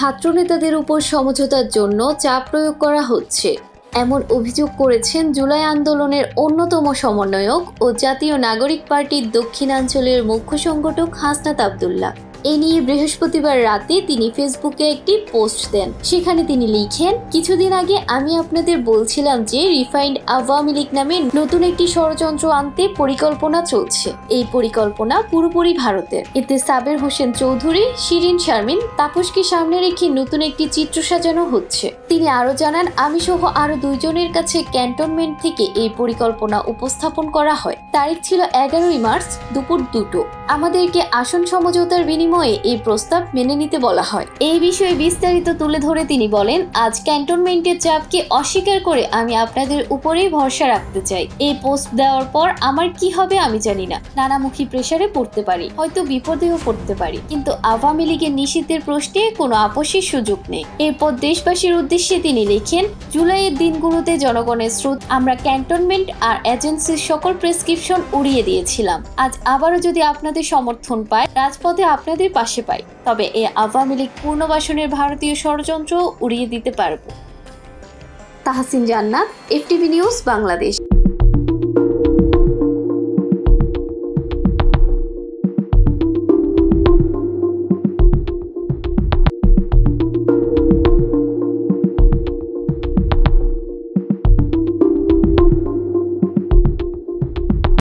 ছাত্রনেতাদের উপর সমঝোতার জন্য চাপ প্রয়োগ করা হচ্ছে, এমন অভিযোগ করেছেন জুলাই আন্দোলনের অন্যতম সমন্বয়ক ও জাতীয় নাগরিক পার্টির দক্ষিণাঞ্চলের মুখ্য সংগঠক হাসনাত আব্দুল্লাহ। এ নিয়ে বৃহস্পতিবার রাতে তিনি ফেসবুকে একটি পোস্ট দেন। সেখানে তিনি লিখেন, কিছুদিন আগে আমি আপনাদের বলছিলাম যে রিফাইন্ড আওয়ামী লীগ নামে নতুন একটি ষড়যন্ত্র আনতে পরিকল্পনা চলছে। এই পরিকল্পনা পুরোপুরি ভারতের। এতে সাবের হোসেন চৌধুরী, শিরিন শারমিন, তাপসকে সামনে রেখে নতুন একটি চিত্র সাজানো হচ্ছে। তিনি আরো জানান, আমি সহ আরো 2 জনের কাছে ক্যান্টনমেন্ট থেকে এই পরিকল্পনা উপস্থাপন করা হয়। তারিখ ছিল 11ই মার্চ দুপুর 2টো। আমাদেরকে আসন সমঝোতার বিনিময়ে এই প্রস্তাব মেনে নিতে বলা হয়। এই বিষয়ে বিস্তারিত তুলে ধরে তিনি বলেন, আজ ক্যান্টনমেন্টের চাপকে অস্বীকার করে আমি আপনাদের উপরেই ভরসা রাখতে চাই। এই পোস্ট দেওয়ার পর আমার কি হবে আমি জানি না। নানামুখী প্রেসারে পড়তে পারি, হয়তো বিপদেও পড়তে পারি, কিন্তু আওয়ামী লীগের নিষিদ্ধের প্রশ্নে কোনো আপোষের সুযোগ নেই। এরপর দেশবাসীর উদ্দেশ্যে তিনি লিখেন, জুলাইয়ের দিনগুলোতে জনগণের স্রোত আমরা ক্যান্টনমেন্ট আর এজেন্সির সকল প্রেসক্রিপশন উড়িয়ে দিয়েছিলাম। আজ আবারও যদি আপনাদের সমর্থন পায়, রাজপথে আপনাদের পাশে পাই, তবে এই আওয়ামী লীগ পুনর্বাসনের ভারতীয় ষড়যন্ত্র উড়িয়ে দিতে পারব। তাহসিন জান্নাত, এফটিভি নিউজ, বাংলাদেশ।